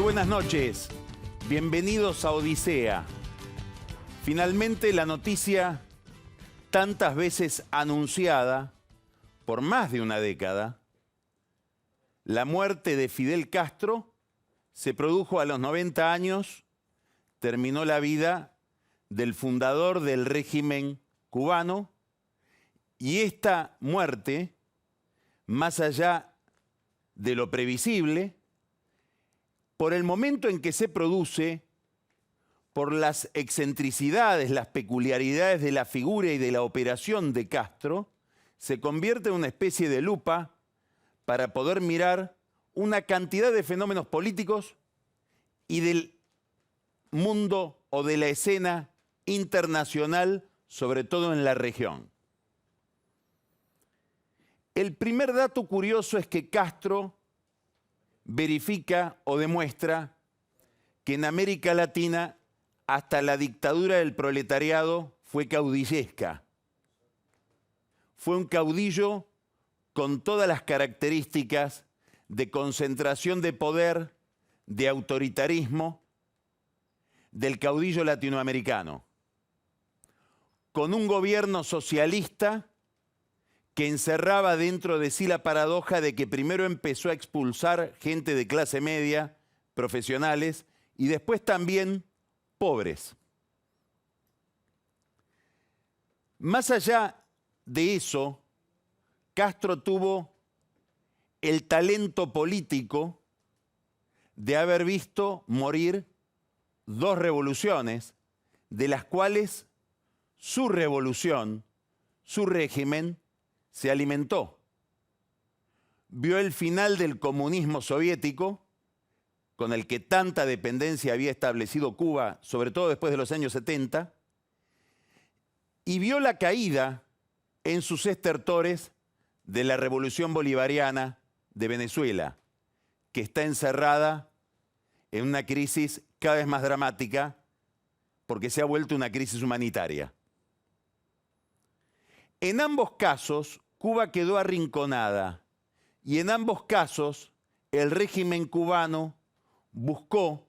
Muy buenas noches, bienvenidos a Odisea. Finalmente la noticia tantas veces anunciada por más de una década, la muerte de Fidel Castro se produjo a los 90 años, terminó la vida del fundador del régimen cubano y esta muerte, más allá de lo previsible, por el momento en que se produce, por las excentricidades, las peculiaridades de la figura y de la operación de Castro, se convierte en una especie de lupa para poder mirar una cantidad de fenómenos políticos y del mundo o de la escena internacional, sobre todo en la región. El primer dato curioso es que Castro verifica o demuestra que en América Latina hasta la dictadura del proletariado fue caudillesca. Fue un caudillo con todas las características de concentración de poder, de autoritarismo, del caudillo latinoamericano, con un gobierno socialista que encerraba dentro de sí la paradoja de que primero empezó a expulsar gente de clase media, profesionales, y después también pobres. Más allá de eso, Castro tuvo el talento político de haber visto morir dos revoluciones, de las cuales su revolución, su régimen, se alimentó. Vio el final del comunismo soviético, con el que tanta dependencia había establecido Cuba, sobre todo después de los años 70, y vio la caída en sus estertores de la revolución bolivariana de Venezuela, que está encerrada en una crisis cada vez más dramática, porque se ha vuelto una crisis humanitaria. En ambos casos, Cuba quedó arrinconada y en ambos casos el régimen cubano buscó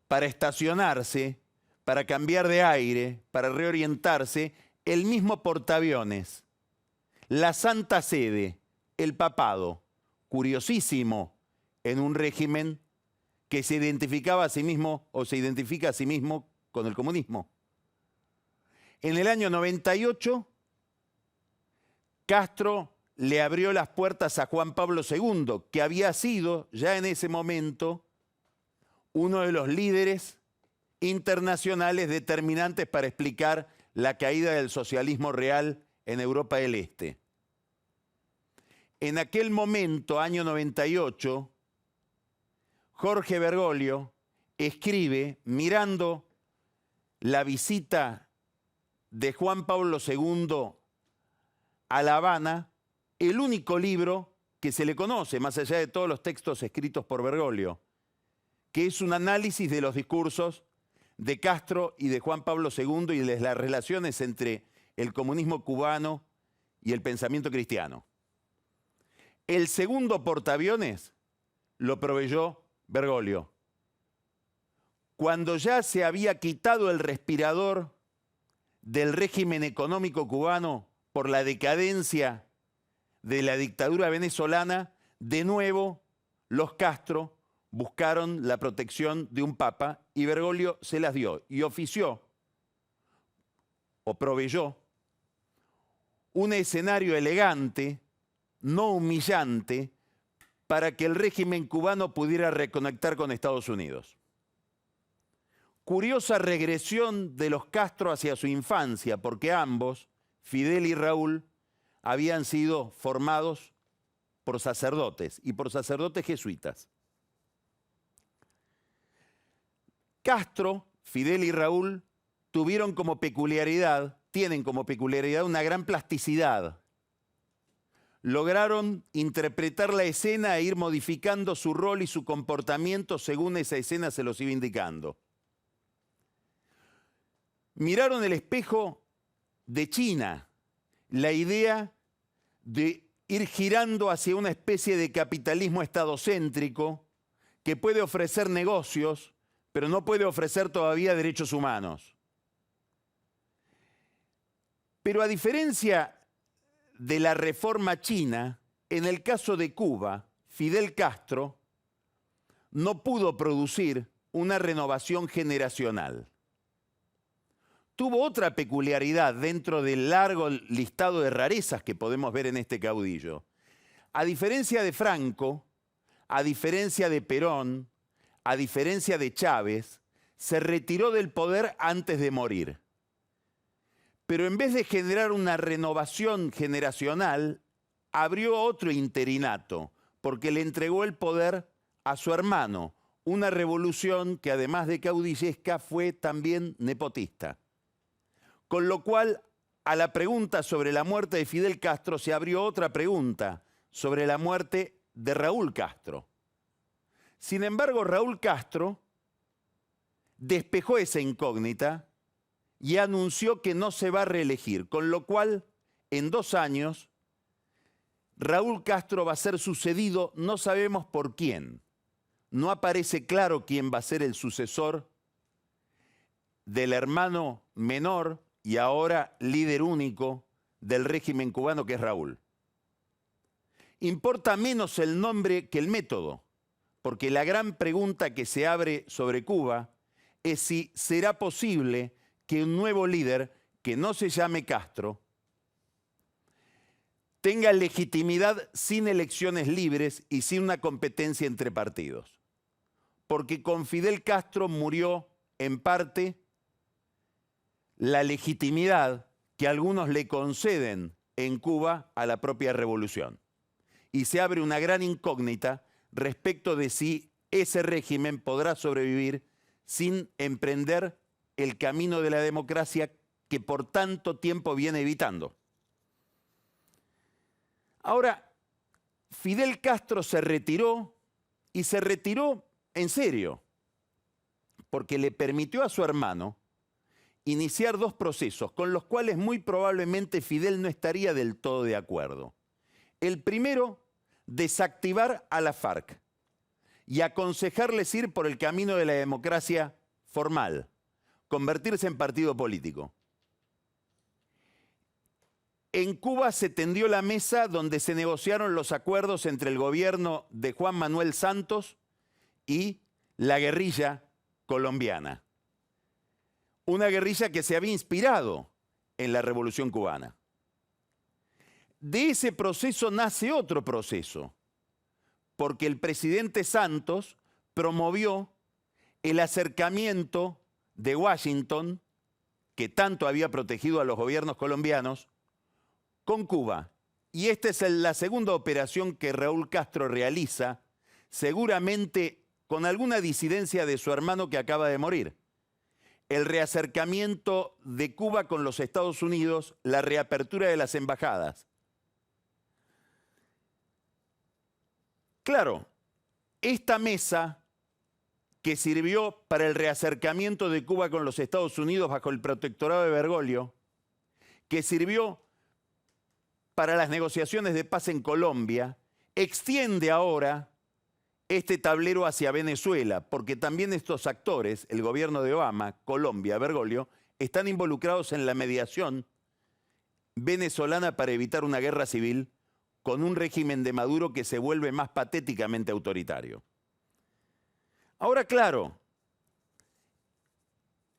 para estacionarse, para cambiar de aire, para reorientarse, el mismo portaaviones, la Santa Sede, el papado, curiosísimo en un régimen que se identificaba a sí mismo o se identifica a sí mismo con el comunismo. En el año 98, Castro le abrió las puertas a Juan Pablo II, que había sido ya en ese momento uno de los líderes internacionales determinantes para explicar la caída del socialismo real en Europa del Este. En aquel momento, año 98, Jorge Bergoglio escribe, mirando la visita de Juan Pablo II a La Habana, el único libro que se le conoce, más allá de todos los textos escritos por Bergoglio, que es un análisis de los discursos de Castro y de Juan Pablo II y de las relaciones entre el comunismo cubano y el pensamiento cristiano. El segundo portaaviones lo proveyó Bergoglio. Cuando ya se había quitado el respirador del régimen económico cubano por la decadencia de la dictadura venezolana, de nuevo los Castro buscaron la protección de un papa y Bergoglio se las dio y ofició o proveyó un escenario elegante, no humillante, para que el régimen cubano pudiera reconectar con Estados Unidos. Curiosa regresión de los Castro hacia su infancia, porque ambos, Fidel y Raúl, habían sido formados por sacerdotes y por sacerdotes jesuitas. Castro, Fidel y Raúl tienen como peculiaridad una gran plasticidad. Lograron interpretar la escena e ir modificando su rol y su comportamiento según esa escena se los iba indicando. Miraron el espejo de China, la idea de ir girando hacia una especie de capitalismo estadocéntrico que puede ofrecer negocios, pero no puede ofrecer todavía derechos humanos. Pero a diferencia de la reforma china, en el caso de Cuba, Fidel Castro no pudo producir una renovación generacional. Tuvo otra peculiaridad dentro del largo listado de rarezas que podemos ver en este caudillo. A diferencia de Franco, a diferencia de Perón, a diferencia de Chávez, se retiró del poder antes de morir. Pero en vez de generar una renovación generacional, abrió otro interinato, porque le entregó el poder a su hermano, una revolución que además de caudillesca fue también nepotista. Con lo cual, a la pregunta sobre la muerte de Fidel Castro se abrió otra pregunta sobre la muerte de Raúl Castro. Sin embargo, Raúl Castro despejó esa incógnita y anunció que no se va a reelegir, con lo cual, en 2 años, Raúl Castro va a ser sucedido, no sabemos por quién. No aparece claro quién va a ser el sucesor del hermano menor y ahora líder único del régimen cubano, que es Raúl. Importa menos el nombre que el método, porque la gran pregunta que se abre sobre Cuba es si será posible que un nuevo líder, que no se llame Castro, tenga legitimidad sin elecciones libres y sin una competencia entre partidos. Porque con Fidel Castro murió, en parte, la legitimidad que algunos le conceden en Cuba a la propia revolución. Y se abre una gran incógnita respecto de si ese régimen podrá sobrevivir sin emprender el camino de la democracia que por tanto tiempo viene evitando. Ahora, Fidel Castro se retiró y se retiró en serio, porque le permitió a su hermano iniciar 2 procesos con los cuales muy probablemente Fidel no estaría del todo de acuerdo. El primero, desactivar a la FARC y aconsejarles ir por el camino de la democracia formal, convertirse en partido político. En Cuba se tendió la mesa donde se negociaron los acuerdos entre el gobierno de Juan Manuel Santos y la guerrilla colombiana. Una guerrilla que se había inspirado en la Revolución Cubana. De ese proceso nace otro proceso, porque el presidente Santos promovió el acercamiento de Washington, que tanto había protegido a los gobiernos colombianos, con Cuba. Y esta es la segunda operación que Raúl Castro realiza, seguramente con alguna disidencia de su hermano que acaba de morir. El reacercamiento de Cuba con los Estados Unidos, la reapertura de las embajadas. Claro, esta mesa que sirvió para el reacercamiento de Cuba con los Estados Unidos bajo el protectorado de Bergoglio, que sirvió para las negociaciones de paz en Colombia, extiende ahora este tablero hacia Venezuela, porque también estos actores, el gobierno de Obama, Colombia, Bergoglio, están involucrados en la mediación venezolana para evitar una guerra civil con un régimen de Maduro que se vuelve más patéticamente autoritario. Ahora, claro,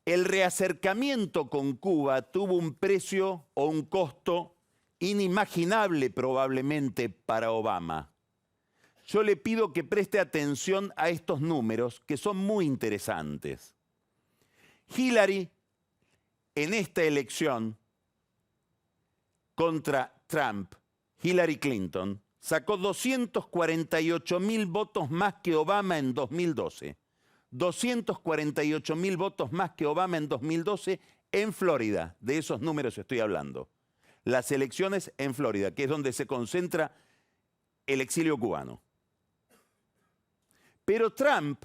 el reacercamiento con Cuba tuvo un precio o un costo inimaginable probablemente para Obama. Yo le pido que preste atención a estos números que son muy interesantes. Hillary, en esta elección contra Trump, Hillary Clinton, sacó 248.000 votos más que Obama en 2012. 248.000 votos más que Obama en 2012 en Florida. De esos números estoy hablando. Las elecciones en Florida, que es donde se concentra el exilio cubano. Pero Trump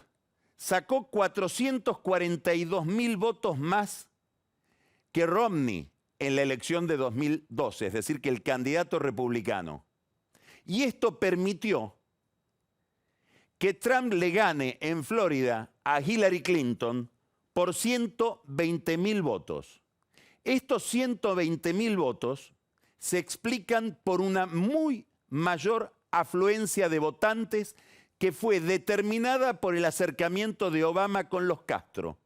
sacó 442.000 votos más que Romney en la elección de 2012, es decir, que el candidato republicano. Y esto permitió que Trump le gane en Florida a Hillary Clinton por 120.000 votos. Estos 120.000 votos se explican por una muy mayor afluencia de votantes que fue determinada por el acercamiento de Obama con los Castro.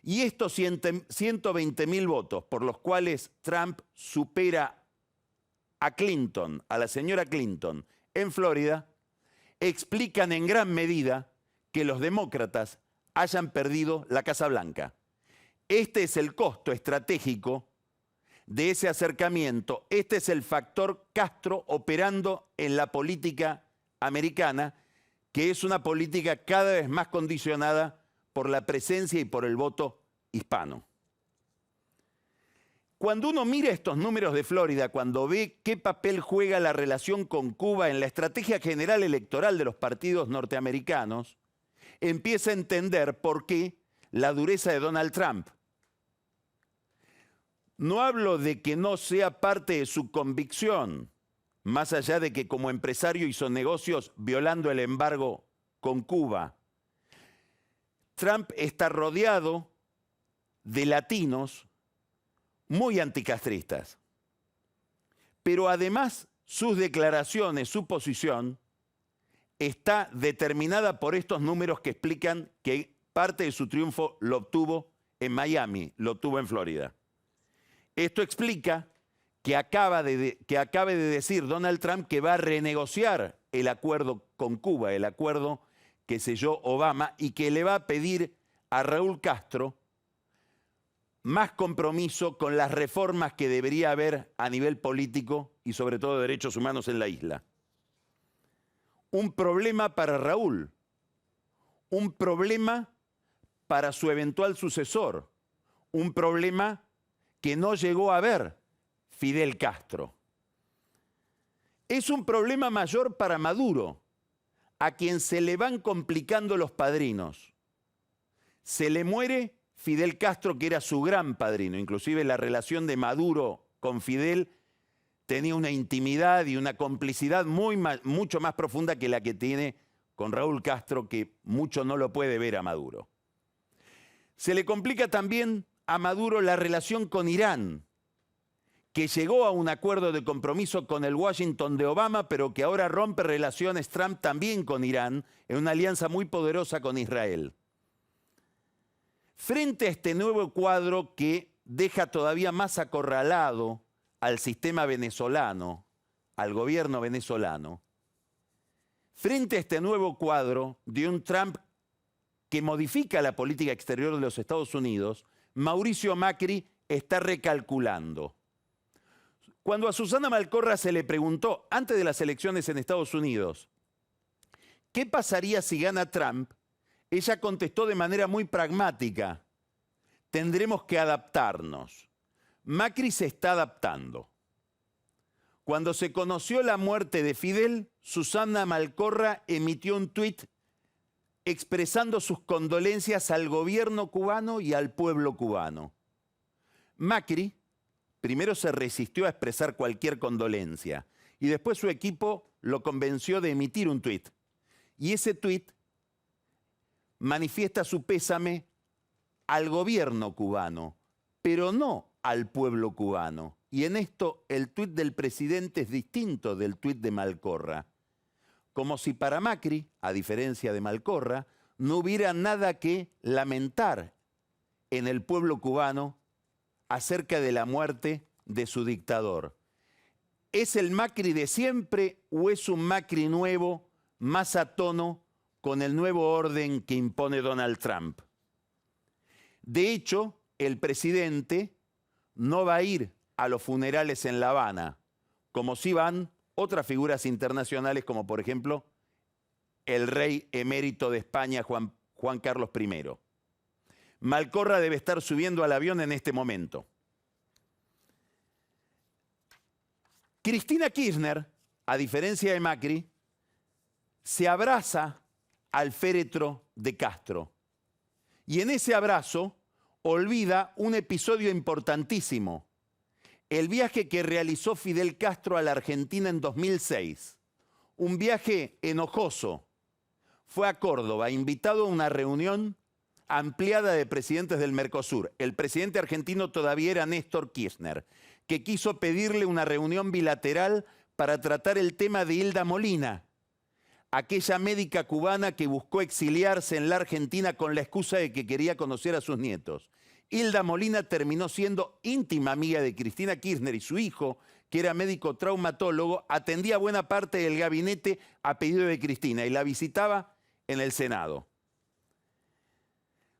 Y estos 120.000 votos por los cuales Trump supera a Clinton, a la señora Clinton, en Florida, explican en gran medida que los demócratas hayan perdido la Casa Blanca. Este es el costo estratégico de ese acercamiento. Este es el factor Castro operando en la política americana, que es una política cada vez más condicionada por la presencia y por el voto hispano. Cuando uno mira estos números de Florida, cuando ve qué papel juega la relación con Cuba en la estrategia general electoral de los partidos norteamericanos, empieza a entender por qué la dureza de Donald Trump. No hablo de que no sea parte de su convicción, más allá de que como empresario hizo negocios violando el embargo con Cuba. Trump está rodeado de latinos muy anticastristas. Pero además sus declaraciones, su posición, está determinada por estos números que explican que parte de su triunfo lo obtuvo en Miami, lo obtuvo en Florida. Esto explica que acabe de decir Donald Trump que va a renegociar el acuerdo con Cuba, el acuerdo que selló Obama, y que le va a pedir a Raúl Castro más compromiso con las reformas que debería haber a nivel político y sobre todo de derechos humanos en la isla. Un problema para Raúl, un problema para su eventual sucesor, un problema que no llegó a ver Fidel Castro. Es un problema mayor para Maduro, a quien se le van complicando los padrinos. Se le muere Fidel Castro, que era su gran padrino. Inclusive la relación de Maduro con Fidel tenía una intimidad y una complicidad mucho más profunda que la que tiene con Raúl Castro, que mucho no lo puede ver a Maduro. Se le complica también a Maduro la relación con Irán, que llegó a un acuerdo de compromiso con el Washington de Obama, pero que ahora rompe relaciones Trump también con Irán, en una alianza muy poderosa con Israel. Frente a este nuevo cuadro que deja todavía más acorralado al sistema venezolano, al gobierno venezolano, frente a este nuevo cuadro de un Trump que modifica la política exterior de los Estados Unidos, Mauricio Macri está recalculando. Cuando a Susana Malcorra se le preguntó, antes de las elecciones en Estados Unidos, ¿qué pasaría si gana Trump?, ella contestó de manera muy pragmática: tendremos que adaptarnos. Macri se está adaptando. Cuando se conoció la muerte de Fidel, Susana Malcorra emitió un tuit expresando sus condolencias al gobierno cubano y al pueblo cubano. Macri primero se resistió a expresar cualquier condolencia y después su equipo lo convenció de emitir un tuit. Y ese tuit manifiesta su pésame al gobierno cubano, pero no al pueblo cubano. Y en esto el tuit del presidente es distinto del tuit de Malcorra. Como si para Macri, a diferencia de Malcorra, no hubiera nada que lamentar en el pueblo cubano acerca de la muerte de su dictador. ¿Es el Macri de siempre o es un Macri nuevo, más a tono con el nuevo orden que impone Donald Trump? De hecho, el presidente no va a ir a los funerales en La Habana, como sí van otras figuras internacionales, como por ejemplo el rey emérito de España, Juan Carlos I. Malcorra debe estar subiendo al avión en este momento. Cristina Kirchner, a diferencia de Macri, se abraza al féretro de Castro. Y en ese abrazo olvida un episodio importantísimo: el viaje que realizó Fidel Castro a la Argentina en 2006. Un viaje enojoso, fue a Córdoba, invitado a una reunión ampliada de presidentes del Mercosur. El presidente argentino todavía era Néstor Kirchner, que quiso pedirle una reunión bilateral para tratar el tema de Hilda Molina, aquella médica cubana que buscó exiliarse en la Argentina con la excusa de que quería conocer a sus nietos. Hilda Molina terminó siendo íntima amiga de Cristina Kirchner y su hijo, que era médico traumatólogo, atendía buena parte del gabinete a pedido de Cristina y la visitaba en el Senado.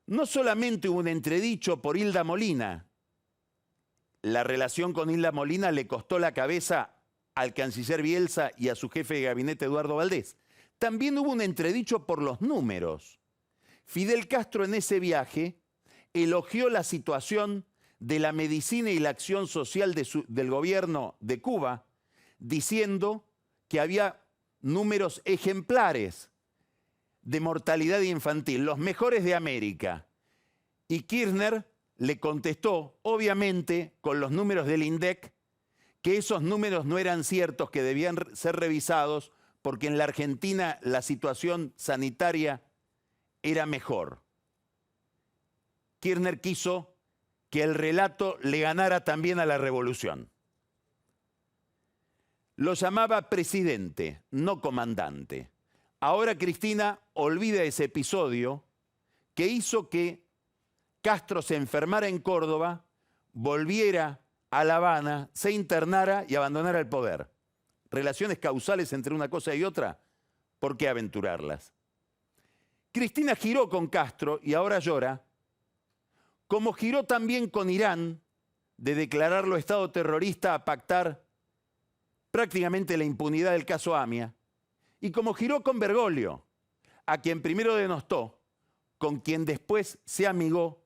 No solamente hubo un entredicho por Hilda Molina, la relación con Hilda Molina le costó la cabeza al canciller Bielsa y a su jefe de gabinete Eduardo Valdés. También hubo un entredicho por los números. Fidel Castro en ese viaje elogió la situación de la medicina y la acción social del gobierno de Cuba, diciendo que había números ejemplares de mortalidad infantil, los mejores de América. Y Kirchner le contestó, obviamente, con los números del INDEC, que esos números no eran ciertos, que debían ser revisados, porque en la Argentina la situación sanitaria era mejor. Kirchner quiso que el relato le ganara también a la revolución. Lo llamaba presidente, no comandante. Ahora Cristina olvida ese episodio que hizo que Castro se enfermara en Córdoba, volviera a La Habana, se internara y abandonara el poder. Relaciones causales entre una cosa y otra, ¿por qué aventurarlas? Cristina giró con Castro y ahora llora, como giró también con Irán, de declararlo Estado terrorista a pactar prácticamente la impunidad del caso AMIA, y como giró con Bergoglio, a quien primero denostó, con quien después se amigó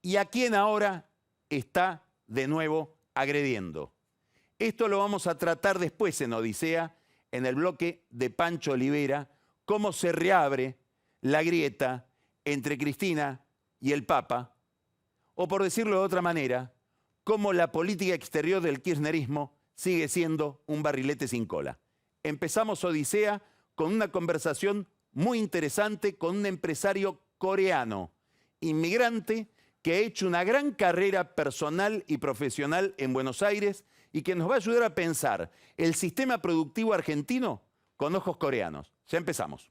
y a quien ahora está de nuevo agrediendo. Esto lo vamos a tratar después en Odisea, en el bloque de Pancho Olivera, cómo se reabre la grieta entre Cristina y el Papa, o por decirlo de otra manera, cómo la política exterior del kirchnerismo sigue siendo un barrilete sin cola. Empezamos Odisea con una conversación muy interesante con un empresario coreano, inmigrante, que ha hecho una gran carrera personal y profesional en Buenos Aires y que nos va a ayudar a pensar el sistema productivo argentino con ojos coreanos. Ya empezamos.